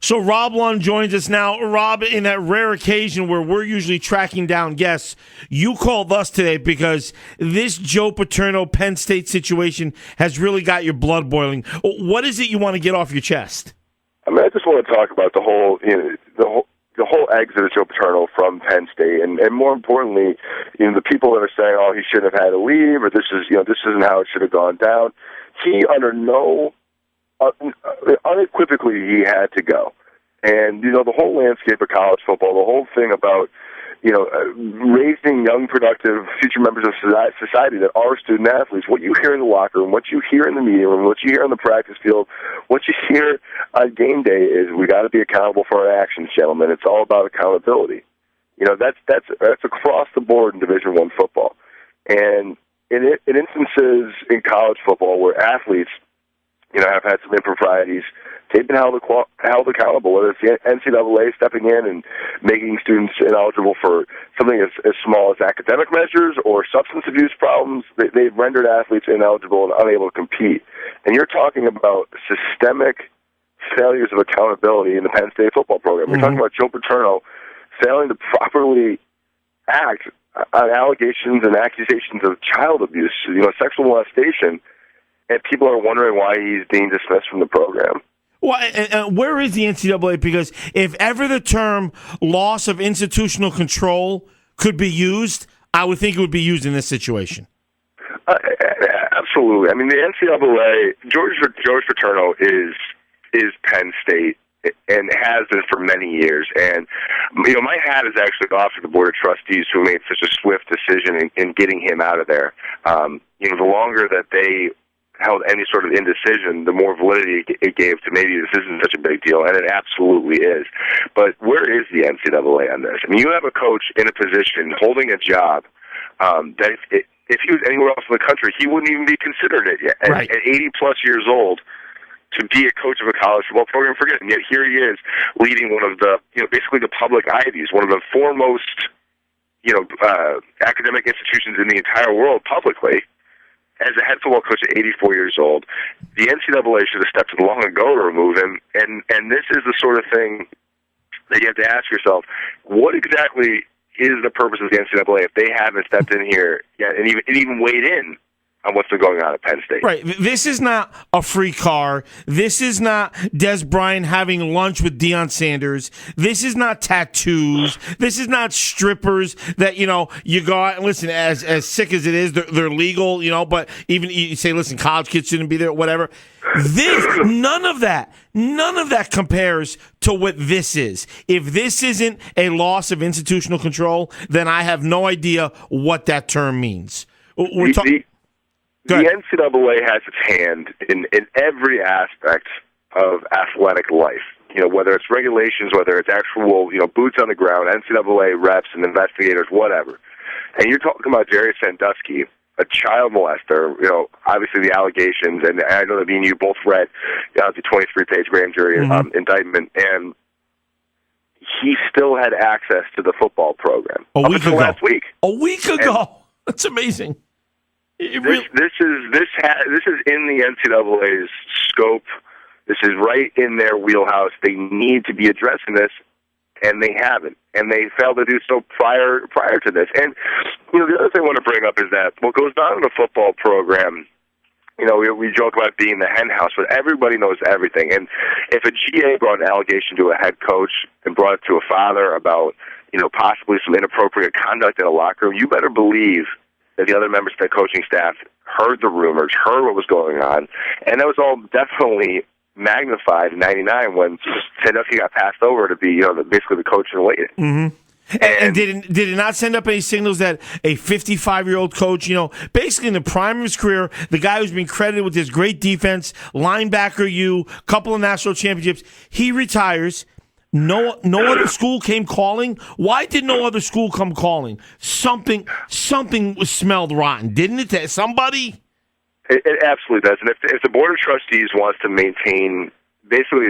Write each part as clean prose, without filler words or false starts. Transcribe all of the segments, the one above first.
So Rob Lunn joins us now. Rob, in that rare occasion where we're usually tracking down guests, you called us today because this Joe Paterno Penn State situation has really got your blood boiling. What is it you want to get off your chest? I mean, I just want to talk about the whole exit of Joe Paterno from Penn State, and more importantly, the people that are saying, "Oh, he shouldn't have had to leave," or this isn't how it should have gone down. He unequivocally he had to go. And, the whole landscape of college football, the whole thing about, raising young, productive future members of society that are student athletes, what you hear in the locker room, what you hear in the media room, what you hear on the practice field, what you hear on game day is we got to be accountable for our actions, gentlemen. It's all about accountability. That's across the board in Division I football. And in instances in college football where athletes have had some improprieties, they've been held accountable, whether it's the NCAA stepping in and making students ineligible for something as small as academic measures or substance abuse problems. They've rendered athletes ineligible and unable to compete. And you're talking about systemic failures of accountability in the Penn State football program. We're talking about Joe Paterno failing to properly act on allegations and accusations of child abuse, sexual molestation, and people are wondering why he's being dismissed from the program. Well, and where is the NCAA? Because if ever the term loss of institutional control could be used, I would think it would be used in this situation. Absolutely. I mean, the NCAA, George Paterno is Penn State and has been for many years. And, my hat is actually off to the Board of Trustees who made such a swift decision in getting him out of there. The longer that they held any sort of indecision, the more validity it gave to maybe this isn't such a big deal, and it absolutely is. But where is the NCAA on this? I mean, you have a coach in a position holding a job that if he was anywhere else in the country, he wouldn't even be considered it yet. Right. At 80-plus years old, to be a coach of a college football program, forget it. And yet here he is leading one of the, basically the public ivies, one of the foremost, academic institutions in the entire world publicly, as a head football coach at 84 years old. The NCAA should have stepped in long ago to remove him, and this is the sort of thing that you have to ask yourself, what exactly is the purpose of the NCAA if they haven't stepped in here yet and even weighed in on what's been going on at Penn State? Right. This is not a free car. This is not Des Bryant having lunch with Deion Sanders. This is not tattoos. This is not strippers that, you go out and listen, as sick as it is, they're legal, but even you say, listen, college kids shouldn't be there, whatever. None of that compares to what this is. If this isn't a loss of institutional control, then I have no idea what that term means. The NCAA has its hand in every aspect of athletic life. Whether it's regulations, whether it's actual, boots on the ground, NCAA reps and investigators, whatever. And you're talking about Jerry Sandusky, a child molester, obviously the allegations, and I know that me and you both read the 23-page grand jury indictment, and he still had access to the football program last week. A week ago. That's amazing. This is in the NCAA's scope. This is right in their wheelhouse. They need to be addressing this, and they haven't. And they failed to do so prior to this. And the other thing I want to bring up is that what goes on in a football program, we joke about being the hen house, but everybody knows everything. And if a GA brought an allegation to a head coach and brought it to a father about, possibly some inappropriate conduct in a locker room, you better believe that the other members of the coaching staff heard the rumors, heard what was going on, and that was all definitely magnified in '99 when Sandusky got passed over to be, basically the coach in waiting. Mm-hmm. And did it not send up any signals that a 55-year-old coach, basically in the prime of his career, the guy who's been credited with his great defense, linebacker couple of national championships, he retires. No other school came calling. Why did no other school come calling? Something smelled rotten, didn't it? Somebody? It absolutely does. And if the Board of Trustees wants to maintain basically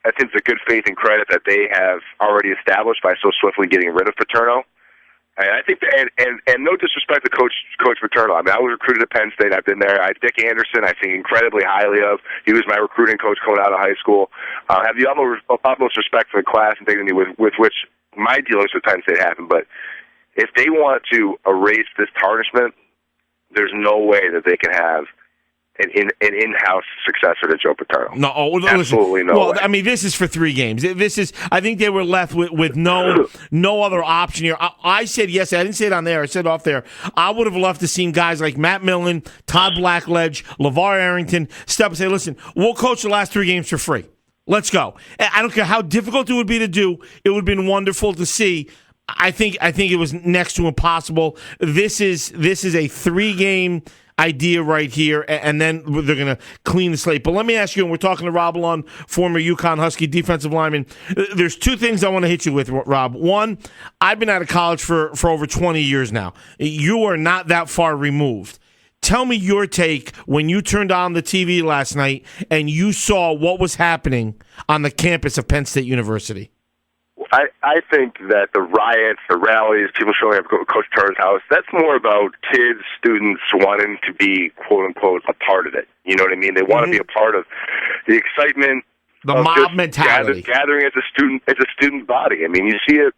I think the good faith and credit that they have already established by so swiftly getting rid of Paterno, I think, and no disrespect to Coach Paterno. I mean, I was recruited at Penn State. I've been there. Dick Anderson, I think incredibly highly of. He was my recruiting coach coming out of high school. I have the utmost respect for the class and dignity with which my dealings with Penn State happened. But if they want to erase this tarnishment, there's no way that they can have an in-house successor to Joe Paterno. No, absolutely no. Well, way. I mean, this is for 3 games. This is. I think they were left with no other option here. I said yes. I didn't say it on there. I said off there. I would have loved to seen guys like Matt Millen, Todd Blackledge, LeVar Arrington step and say, "Listen, we'll coach the last 3 games for free. Let's go." And I don't care how difficult it would be to do. It would have been wonderful to see. I think it was next to impossible. This is a 3-game idea right here, and then they're going to clean the slate. But let me ask you, and we're talking to Rob Lunn, former UConn Husky defensive lineman. There's 2 things I want to hit you with, Rob. One, I've been out of college for over 20 years now. You are not that far removed. Tell me your take when you turned on the TV last night and you saw what was happening on the campus of Penn State University. I think that the riots, the rallies, people showing up at Coach Turner's house, that's more about kids, students wanting to be, quote-unquote, a part of it. You know what I mean? They want to be a part of the excitement. The mob mentality. Gathering as a student body. I mean, you see it,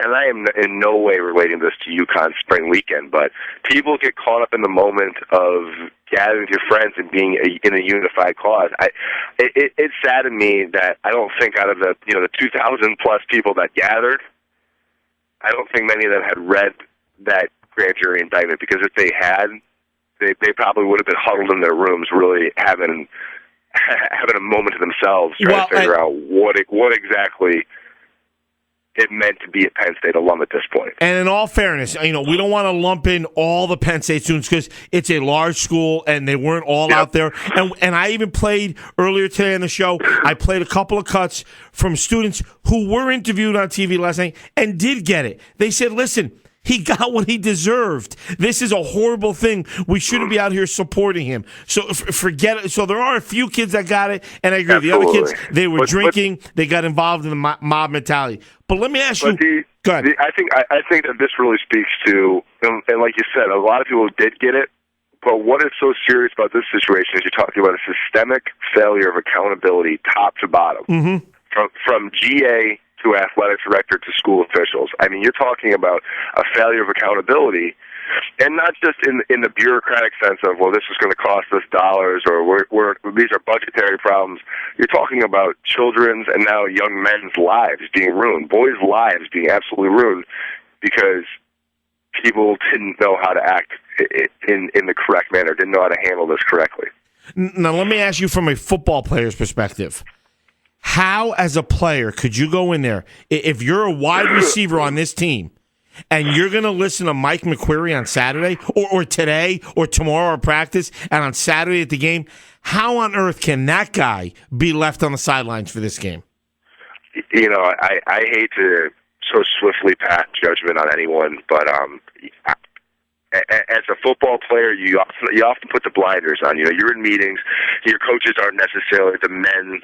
and I am in no way relating this to UConn spring weekend, but people get caught up in the moment of gathering with your friends and being in a unified cause. It's sad to me that I don't think out of the 2,000 plus people that gathered, I don't think many of them had read that grand jury indictment, because if they had, they probably would have been huddled in their rooms, really having a moment to themselves, trying to figure out what exactly it meant to be a Penn State alum at this point. And in all fairness, we don't want to lump in all the Penn State students because it's a large school and they weren't all out there. And I even played earlier today on the show, I played a couple of cuts from students who were interviewed on TV last night and did get it. They said, listen, he got what he deserved. This is a horrible thing. We shouldn't be out here supporting him. So forget it. So there are a few kids that got it, and I agree. Absolutely. The other kids, they were drinking. They got involved in the mob mentality. But let me ask you. Go ahead. I think that this really speaks to, and like you said, a lot of people did get it. But what is so serious about this situation is you're talking about a systemic failure of accountability, top to bottom, from GA to athletic director to school officials. I mean, you're talking about a failure of accountability, and not just in the bureaucratic sense of, well, this is going to cost us dollars, or these are budgetary problems. You're talking about children's and now young men's lives being ruined, boys' lives being absolutely ruined because people didn't know how to act in the correct manner, didn't know how to handle this correctly. Now, let me ask you from a football player's perspective. How, as a player, could you go in there, if you're a wide receiver on this team, and you're going to listen to Mike McQuarrie on Saturday, or today, or tomorrow at practice, and on Saturday at the game, how on earth can that guy be left on the sidelines for this game? I hate to so swiftly pass judgment on anyone, but as a football player, you often put the blinders on. You're in meetings. Your coaches aren't necessarily the men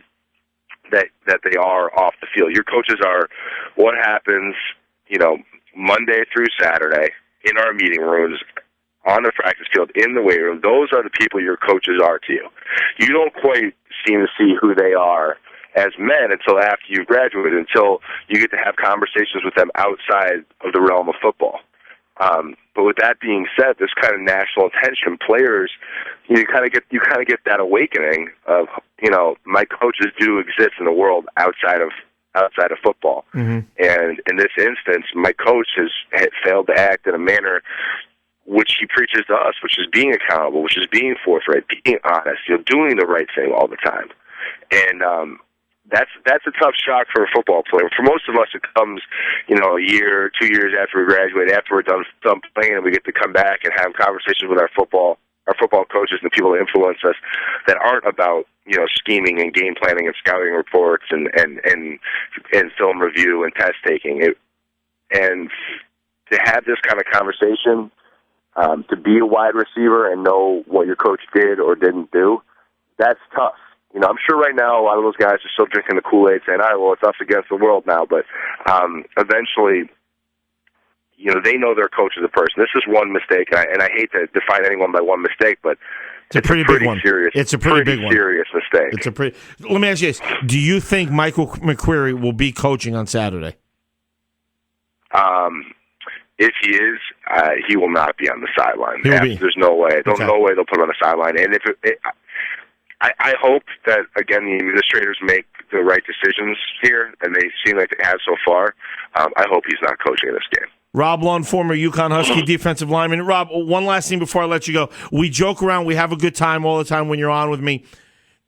that they are off the field. Your coaches are what happens, Monday through Saturday in our meeting rooms, on the practice field, in the weight room. Those are the people your coaches are to you. You don't quite seem to see who they are as men until after you've graduated, until you get to have conversations with them outside of the realm of football. But with that being said, this kind of national attention, players, you kind of get that awakening of, my coaches do exist in the world outside of football. Mm-hmm. And in this instance, my coach had failed to act in a manner which he preaches to us, which is being accountable, which is being forthright, being honest, doing the right thing all the time. And that's a tough shock for a football player. For most of us, it comes, a year, 2 years after we graduate, after we're done playing, and we get to come back and have conversations with our football coaches and the people that influence us that aren't about, scheming and game planning and scouting reports and film review and test taking. And to have this kind of conversation, to be a wide receiver and know what your coach did or didn't do, that's tough. I'm sure right now a lot of those guys are still drinking the Kool-Aid saying, all right, well, it's us against the world now. But eventually, they know their coach as a person. This is one mistake, and I hate to define anyone by one mistake, but it's a pretty big one. Serious, it's a pretty big one. Serious mistake. Let me ask you this: do you think Michael McQuarrie will be coaching on Saturday? If he is, he will not be on the sideline. There's no way. No way they'll put him on the sideline. And I hope that, again, the administrators make the right decisions here, and they seem like they have so far. I hope he's not coaching this game. Rob Lunn, former UConn Husky defensive lineman. Rob, one last thing before I let you go. We joke around. We have a good time all the time when you're on with me.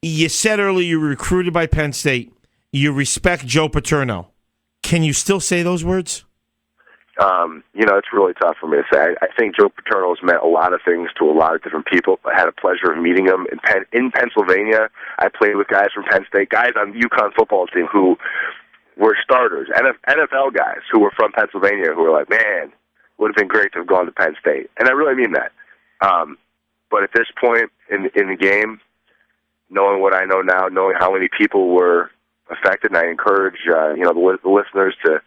You said earlier you were recruited by Penn State. You respect Joe Paterno. Can you still say those words? It's really tough for me to say. I think Joe Paterno has meant a lot of things to a lot of different people. I had a pleasure of meeting him in Pennsylvania. I played with guys from Penn State, guys on the UConn football team who were starters, NFL guys who were from Pennsylvania who were like, man, would have been great to have gone to Penn State. And I really mean that. But at this point in the game, knowing what I know now, knowing how many people were affected, and I encourage the listeners to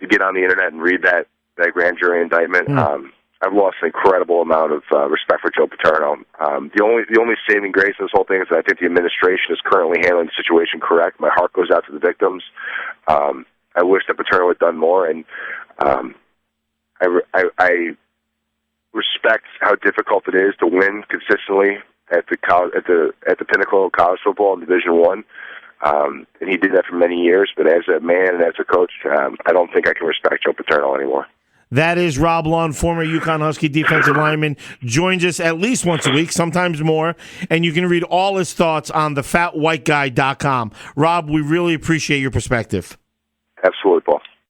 get on the internet and read that grand jury indictment. I've lost an incredible amount of respect for Joe Paterno. The only saving grace in this whole thing is that I think the administration is currently handling the situation correct. My heart goes out to the victims. I wish that Paterno had done more, and I respect how difficult it is to win consistently at the pinnacle of college football in Division I. And he did that for many years, but as a man and as a coach, I don't think I can respect Joe Paterno anymore. That is Rob Lunn, former UConn Husky defensive lineman, joins us at least once a week, sometimes more, and you can read all his thoughts on thefatwhiteguy.com. Rob, we really appreciate your perspective. Absolutely, Paul.